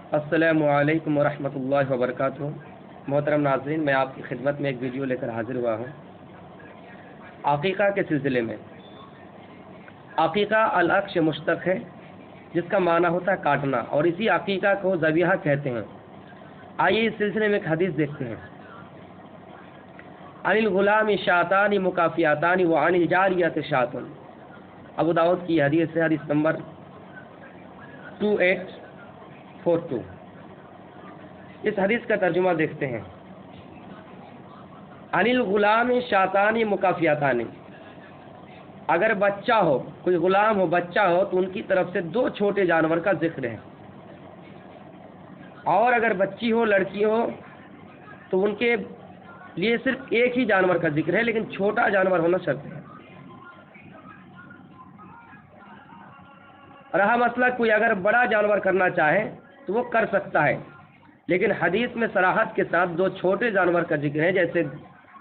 السلام علیکم ورحمۃ اللہ وبرکاتہ۔ محترم ناظرین، میں آپ کی خدمت میں ایک ویڈیو لے کر حاضر ہوا ہوں عقیقہ کے سلسلے میں۔ عقیقہ الاکش مشتق ہے جس کا معنی ہوتا ہے کاٹنا، اور اسی عقیقہ کو ذبیحہ کہتے ہیں۔ آئیے اس سلسلے میں ایک حدیث دیکھتے ہیں۔ عن الغلام شاتان مکافیاتان وعن الجاریۃ شات، ابو داؤد کی حدیث ہے، حدیث نمبر 2842۔ اس حدیث کا ترجمہ دیکھتے ہیں۔ عن الغلام شاتان مکافیاتان، اگر بچہ ہو، کوئی غلام ہو، بچہ ہو، تو ان کی طرف سے 2 چھوٹے جانور کا ذکر ہے، اور اگر بچی ہو، لڑکی ہو، تو ان کے لیے صرف ایک ہی جانور کا ذکر ہے، لیکن چھوٹا جانور ہونا شرط ہے۔ رہا مسئلہ کوئی اگر بڑا جانور کرنا چاہے تو وہ کر سکتا ہے، لیکن حدیث میں صراحت کے ساتھ 2 چھوٹے جانور کا ذکر ہے، جیسے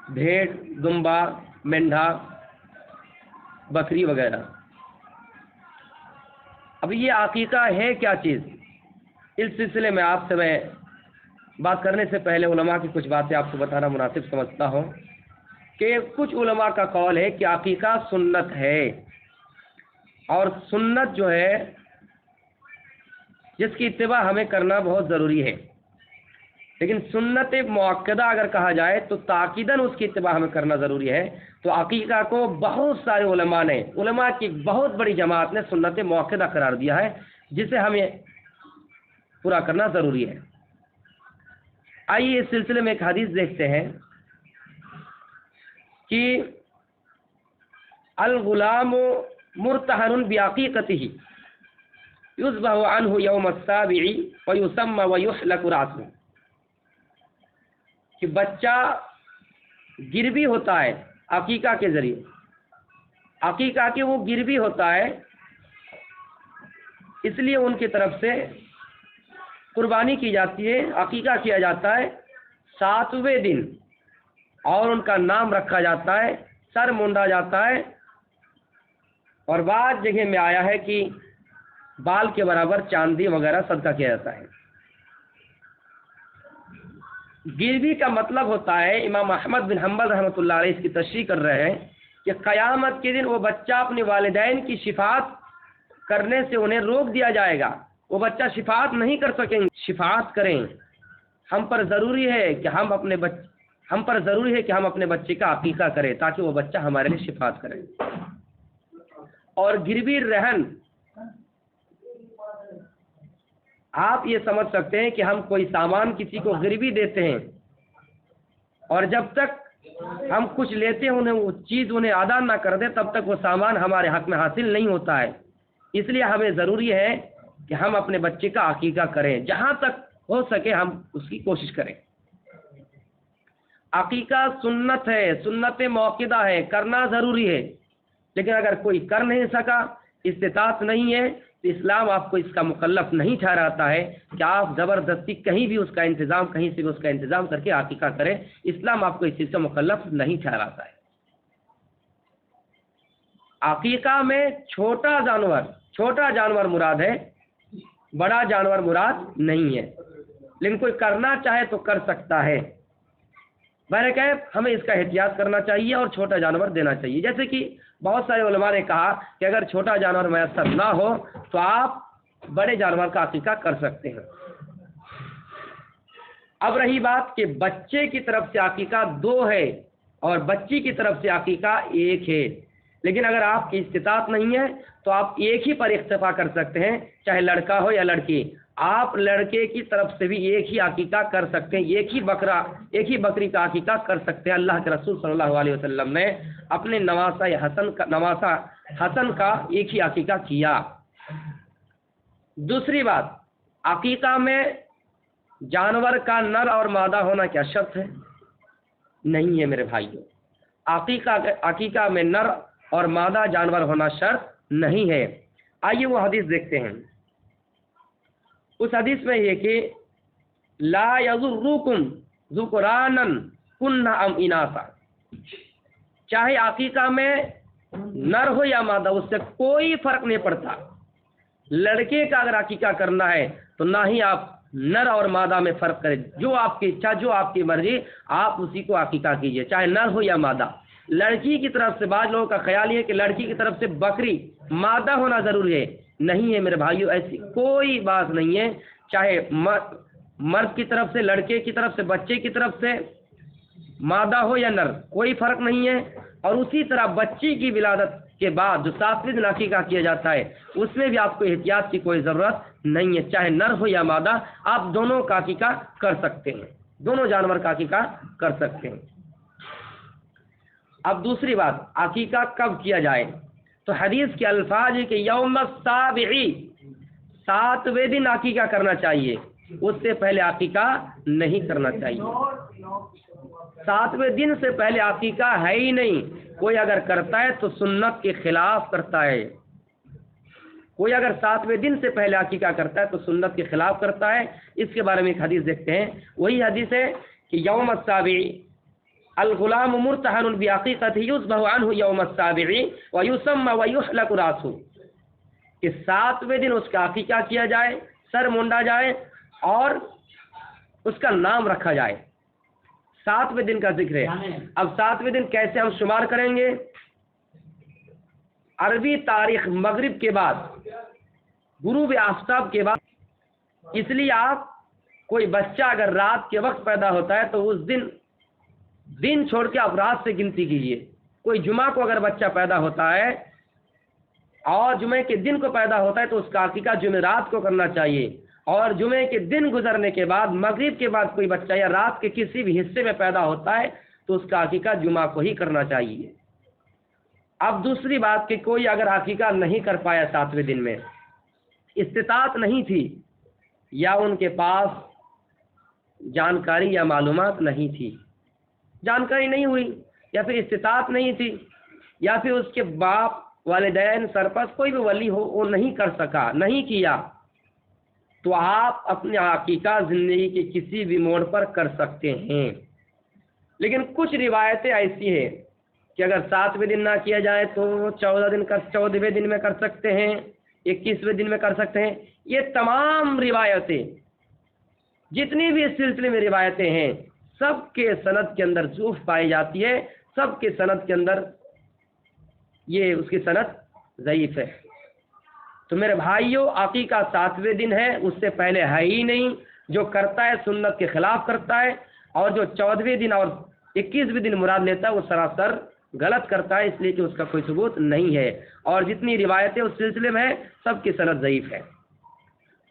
بھیڑ، دمبا، مینڈھا، بکری وغیرہ۔ اب یہ عقیقہ ہے کیا چیز؟ اس سلسلے میں آپ سے میں بات کرنے سے پہلے علماء کی کچھ باتیں آپ کو بتانا مناسب سمجھتا ہوں کہ کچھ علماء کا قول ہے کہ عقیقہ سنت ہے، اور سنت جو ہے جس کی اتباع ہمیں کرنا بہت ضروری ہے، لیکن سنت مؤکدہ اگر کہا جائے تو تاکیداً اس کی اتباع ہمیں کرنا ضروری ہے۔ تو عقیقہ کو بہت سارے علماء کی بہت بڑی جماعت نے سنت مؤکدہ قرار دیا ہے، جسے ہمیں پورا کرنا ضروری ہے۔ آئیے اس سلسلے میں ایک حدیث دیکھتے ہیں کہ الغلام مرتہن بعقیقتہ یذبح عنہ یوم السابع ویسمى ویحلق رأسہ، کہ بچہ گروی ہوتا ہے عقیقہ کے ذریعے، عقیقہ کے وہ گروی ہوتا ہے، اس لیے ان کی طرف سے قربانی کی جاتی ہے، عقیقہ کیا جاتا ہے 7ویں دن، اور ان کا نام رکھا جاتا ہے، سر مونڈا جاتا ہے، اور بعض جگہ میں آیا ہے کہ بال کے برابر چاندی وغیرہ صدقہ کیا جاتا ہے۔ گروی کا مطلب ہوتا ہے، امام احمد بن حنبل رحمۃ اللہ علیہ اس کی تشریح کر رہے ہیں کہ قیامت کے دن وہ بچہ اپنے والدین کی شفاعت کرنے سے انہیں روک دیا جائے گا، وہ بچہ شفاعت نہیں کر سکیں گے۔ شفاعت کریں، ہم پر ضروری ہے کہ ہم اپنے بچے کا عقیقہ کریں تاکہ وہ بچہ ہمارے لیے شفاعت کرے۔ اور گروی رہن، آپ یہ سمجھ سکتے ہیں کہ ہم کوئی سامان کسی کو گروی دیتے ہیں، اور جب تک ہم کچھ لیتے ہیں وہ چیز انہیں ادا نہ کر دیں، تب تک وہ سامان ہمارے حق میں حاصل نہیں ہوتا ہے۔ اس لیے ہمیں ضروری ہے کہ ہم اپنے بچے کا عقیقہ کریں، جہاں تک ہو سکے ہم اس کی کوشش کریں۔ عقیقہ سنت ہے، سنت موقدہ ہے، کرنا ضروری ہے، لیکن اگر کوئی کر نہیں سکا، استطاعت نہیں ہے، تو اسلام آپ کو اس کا مکلف نہیں ٹھہراتا ہے کہ آپ زبردستی کہیں سے بھی اس کا انتظام کر کے عقیقہ کریں۔ اسلام آپ کو اس چیز کا مکلف نہیں ٹھہراتا ہے۔ عقیقہ میں چھوٹا جانور مراد ہے، بڑا جانور مراد نہیں ہے، لیکن کوئی کرنا چاہے تو کر سکتا ہے۔ بہرکیف ہمیں اس کا احتیاط کرنا چاہیے اور چھوٹا جانور دینا چاہیے۔ جیسے کہ بہت سارے علماء نے کہا کہ اگر چھوٹا جانور میسر نہ ہو تو آپ بڑے جانور کا عقیقہ کر سکتے ہیں۔ اب رہی بات کہ بچے کی طرف سے عقیقہ 2 ہے اور بچی کی طرف سے عقیقہ 1 ہے، لیکن اگر آپ کی استطاعت نہیں ہے تو آپ ایک ہی پر اکتفا کر سکتے ہیں، چاہے لڑکا ہو یا لڑکی۔ آپ لڑکے کی طرف سے بھی ایک ہی عقیقہ کر سکتے ہیں، ایک ہی بکری کا عقیقہ کر سکتے ہیں۔ اللہ کے رسول صلی اللہ علیہ وسلم نے اپنے نواسہ حسن کا ایک ہی عقیقہ کیا۔ دوسری بات، عقیقہ میں جانور کا نر اور مادہ ہونا کیا شرط ہے؟ نہیں ہے میرے بھائیو، عقیقہ میں نر اور مادہ جانور ہونا شرط نہیں ہے۔ آئیے وہ حدیث دیکھتے ہیں۔ اس حدیث میں یہ کہ لا یضرکم ذکرانا کن ام اناثا، چاہے عقیقہ میں نر ہو یا مادہ، اس سے کوئی فرق نہیں پڑتا۔ لڑکے کا اگر عقیقہ کرنا ہے تو نہ ہی آپ نر اور مادہ میں فرق کرے، جو آپ کی اچھا، جو آپ کی مرضی، آپ اسی کو عقیقہ کیجئے، چاہے نر ہو یا مادہ۔ لڑکی کی طرف سے بعض لوگوں کا خیال یہ کہ لڑکی کی طرف سے بکری مادہ ہونا ضروری ہے، نہیں ہے میرے بھائیو، ایسی کوئی بات نہیں ہے، چاہے مرد کی طرف سے، لڑکے کی طرف سے، بچے کی طرف سے مادہ ہو یا نر، کوئی فرق نہیں ہے۔ اور اسی طرح بچی کی ولادت کے بعد جو 7ویں دن عقیقہ کیا جاتا ہے، اس میں بھی آپ کو احتیاط کی کوئی ضرورت نہیں ہے، چاہے نر ہو یا مادہ، آپ دونوں کا عقیقہ کر سکتے ہیں، دونوں جانور کا عقیقہ کر سکتے ہیں۔ اب دوسری بات، عقیقہ کب کیا جائے؟ تو حدیث کے الفاظ ہے کہ یوم السابع، 7ویں دن عقیقہ کرنا چاہیے، اس سے پہلے عقیقہ نہیں کرنا چاہیے۔ 7ویں دن سے پہلے عقیقہ ہے ہی نہیں، کوئی اگر کرتا ہے تو سنت کے خلاف کرتا ہے، کوئی اگر 7ویں دن سے پہلے عقیقہ کرتا ہے تو سنت کے خلاف کرتا ہے۔ اس کے بارے میں ایک حدیث دیکھتے ہیں، وہی حدیث ہے کہ یوم السابع الغلام مرتهن بعقیقته یذبح عنه یوم السابع ویسمى ویحلق راسه، کہ 7ویں دن اس کا عقیقہ کیا جائے، سر مونڈا جائے اور اس کا نام رکھا جائے۔ 7ویں دن کا ذکر ہے۔ اب 7ویں دن کیسے ہم شمار کریں گے؟ عربی تاریخ مغرب کے بعد، غروب آفتاب کے بعد، اس لیے آپ کوئی بچہ اگر رات کے وقت پیدا ہوتا ہے تو اس دن چھوڑ کے آپ رات سے گنتی کیجئے۔ کوئی جمعہ کو اگر بچہ پیدا ہوتا ہے اور جمعے کے دن کو پیدا ہوتا ہے تو اس کا عقیقہ جمعرات کو کرنا چاہیے، اور جمعے کے دن گزرنے کے بعد، مغرب کے بعد کوئی بچہ یا رات کے کسی بھی حصے میں پیدا ہوتا ہے تو اس کا عقیقہ جمعہ کو ہی کرنا چاہیے۔ اب دوسری بات کہ کوئی اگر عقیقہ نہیں کر پایا 7ویں دن میں، استطاعت نہیں تھی، یا ان کے پاس جانکاری یا معلومات نہیں تھی، جانکاری نہیں ہوئی، یا پھر استطاعت نہیں تھی، یا پھر اس کے باپ، والدین، سرپرست، کوئی بھی ولی ہو، وہ نہیں کر سکا، نہیں کیا، تو آپ اپنے عقیقہ زندگی کے کسی بھی موڑ پر کر سکتے ہیں۔ لیکن کچھ روایتیں ایسی ہیں کہ اگر 7ویں دن نہ کیا جائے تو 14ویں دن میں کر سکتے ہیں، 21ویں دن میں کر سکتے ہیں۔ یہ تمام روایتیں، جتنی بھی اس سلسلے میں روایتیں ہیں، سب کے سند کے اندر ضعف پائی جاتی ہے، سب کے سند کے اندر یہ اس کی سند ضعیف ہے۔ تو میرے بھائیو، عقیقہ 7ویں دن ہے، اس سے پہلے ہے ہی نہیں۔ جو کرتا ہے سنت کے خلاف کرتا ہے، اور جو 14ویں دن اور 21ویں دن مراد لیتا ہے وہ سراسر غلط کرتا ہے، اس لیے کہ اس کا کوئی ثبوت نہیں ہے، اور جتنی روایتیں اس سلسلے میں ہیں سب کی سند ضعیف ہے۔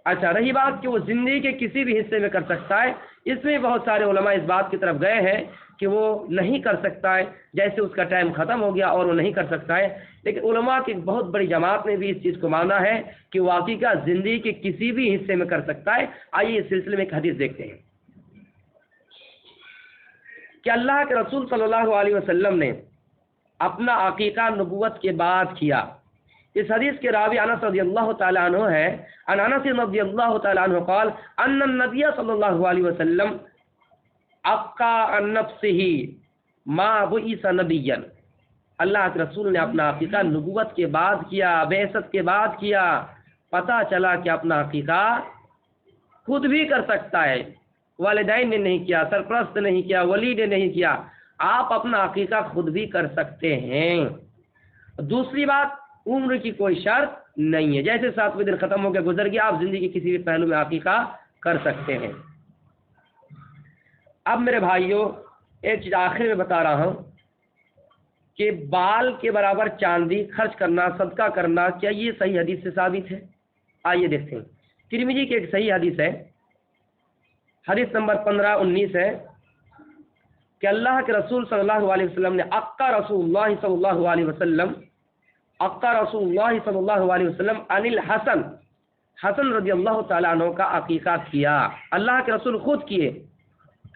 اچھا، رہی بات کہ وہ زندگی کے کسی بھی حصے میں کر سکتا ہے، اس میں بہت سارے علماء اس بات کی طرف گئے ہیں کہ وہ نہیں کر سکتا ہے، جیسے اس کا ٹائم ختم ہو گیا اور وہ نہیں کر سکتا ہے۔ لیکن علماء کی ایک بہت بڑی جماعت نے بھی اس چیز کو مانا ہے کہ وہ عقیقہ زندگی کے کسی بھی حصے میں کر سکتا ہے۔ آئیے اس سلسلے میں ایک حدیث دیکھتے ہیں کہ اللہ کے رسول صلی اللہ علیہ وسلم نے اپنا عقیقہ نبوت کے بعد کیا۔ اس حدیث کے راوی انس رضی اللہ تعالی عنہ ہے، ان انس رضی اللہ تعالی عنہ قال ان النبی صلی اللہ علیہ وسلم عقا عن نفسه ما بعث نبیا، اللہ کے رسول نے اپنا عقیقہ نبوت کے بعد کیا، بعثت کے بعد کیا۔ پتہ چلا کہ اپنا عقیقہ خود بھی کر سکتا ہے، والدین نے نہیں کیا، سرپرست نے نہیں کیا، ولی نے نہیں کیا، آپ اپنا عقیقہ خود بھی کر سکتے ہیں۔ دوسری بات، عمر کی کوئی شرط نہیں ہے، جیسے 7ویں دن ختم ہو کے گزر گیا، آپ زندگی کے کسی بھی پہلو میں عقیقہ کر سکتے ہیں۔ اب میرے بھائیوں، ایک چیز آخر میں بتا رہا ہوں کہ بال کے برابر چاندی خرچ کرنا، صدقہ کرنا، کیا یہ صحیح حدیث سے ثابت ہے؟ آئیے دیکھتے ہیں۔ ترمذی کی ایک صحیح حدیث ہے، حدیث نمبر 1519 ہے کہ اللہ کے رسول صلی اللہ علیہ وسلم نے عقا رسول اللہ صلی اللہ علیہ وسلم عن الحسن، حسن رضی اللہ تعالیٰ عنہ کا عقیقہ کیا۔ اللہ کے رسول خود کیے۔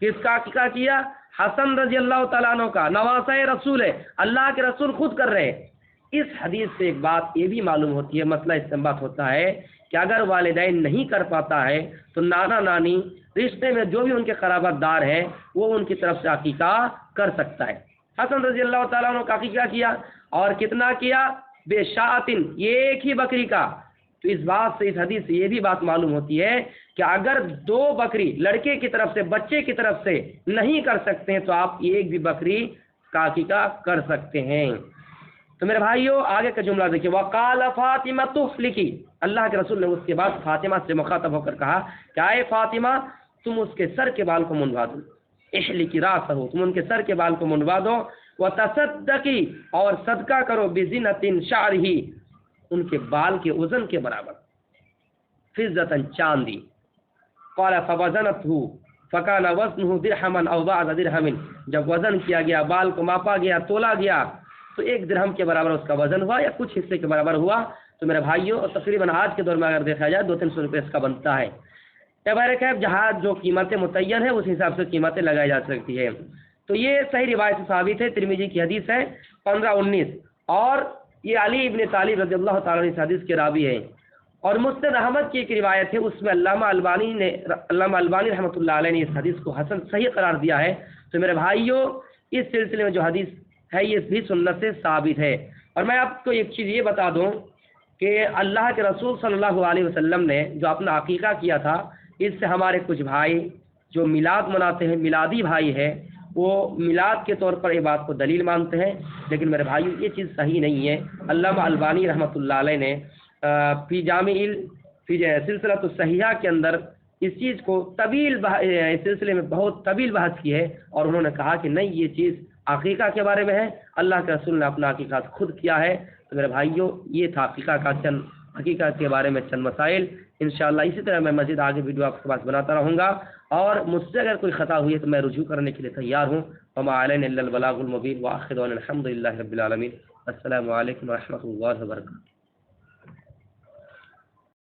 کس کا عقیقہ کیا؟ حسن رضی اللہ تعالیٰ عنہ کا، نواسہ رسول ہے، اللہ کے رسول خود کر رہے ہیں۔ اس حدیث سے ایک بات یہ بھی معلوم ہوتی ہے، مسئلہ استنباط ہوتا ہے کہ اگر والدین نہیں کر پاتا ہے تو نانا نانی، رشتے میں جو بھی ان کے قرابت دار ہیں، وہ ان کی طرف سے عقیقہ کر سکتا ہے۔ حسن رضی اللہ تعالیٰ عنہ کا عقیقہ کیا، اور کتنا کیا؟ بے شاطن، یہ ایک ہی بکری کا۔ تو اس بات سے، اس حدیث سے یہ بھی بات معلوم ہوتی ہے کہ اگر 2 بکری لڑکے کی طرف سے بچے کی طرف سے نہیں کر سکتے ہیں تو آپ 1 بھی بکری کا عقیقہ کر سکتے ہیں۔ تو میرے بھائیو آگے کا جملہ دیکھیے، وقال فاطمہ تفلکی، اللہ کے رسول نے اس کے بعد فاطمہ سے مخاطب ہو کر کہا کہ اے فاطمہ تم اس کے سر کے بال کو منڈوا دو، احلکی راسہ، تم ان کے سر کے بال کو منڈوا دو، وتصدقی، اور صدقہ کرو، بزنۃ شعرہ، ان کے بال کے وزن کے برابر، فضۃ چاندی، قال فوزنته فکان وزنہ درہما او بعض درہم، جب وزن کیا گیا، بال کو ماپا گیا، تولا گیا تو 1 درہم کے برابر اس کا وزن ہوا یا کچھ حصے کے برابر ہوا۔ تو میرے بھائیوں تقریباً آج کے دور میں اگر دیکھا جائے 200-300 روپے اس کا بنتا ہے۔ بہرکیف جہاز جو قیمتیں متعین ہیں اس حساب سے قیمتیں لگائی جا سکتی ہے۔ تو یہ صحیح روایت سے ثابت ہے، ترمذی کی حدیث ہے 1519، اور یہ علی ابن طالب رضی اللہ تعالیٰ عنہ اس حدیث کے راوی ہیں۔ اور مسند احمد کی ایک روایت ہے، اس میں علامہ البانی رحمۃ اللہ علیہ نے اس حدیث کو حسن صحیح قرار دیا ہے۔ تو میرے بھائیوں اس سلسلے میں جو حدیث ہے یہ بھی سنت سے ثابت ہے۔ اور میں آپ کو ایک چیز یہ بتا دوں کہ اللہ کے رسول صلی اللہ علیہ وسلم نے جو اپنا عقیقہ کیا تھا، اس سے ہمارے کچھ بھائی جو میلاد مناتے ہیں، میلادی بھائی ہیں، وہ میلاد کے طور پر یہ بات کو دلیل مانتے ہیں، لیکن میرے بھائیوں یہ چیز صحیح نہیں ہے۔ علامہ البانی رحمۃ اللہ علیہ نے فی سلسلۃ الصحیحہ کے اندر اس چیز کو اس سلسلے میں بہت طویل بحث کی ہے، اور انہوں نے کہا کہ نہیں یہ چیز عقیقہ کے بارے میں ہے، اللہ کے رسول نے اپنا عقیقہ خود کیا ہے۔ تو میرے بھائیوں یہ تھا عقیقہ کے بارے میں چند مسائل۔ انشاءاللہ اسی طرح میں مزید آگے ویڈیو آپ کے پاس بناتا رہوں گا، اور مجھ سے اگر کوئی خطا ہوئی ہے تو میں رجوع کرنے کے لیے تیار ہوں۔ وما علینا الا البلاغ المبین، وآخر دعوانا الحمد للہ رب العالمین۔ السلام علیکم ورحمۃ اللہ وبرکاتہ۔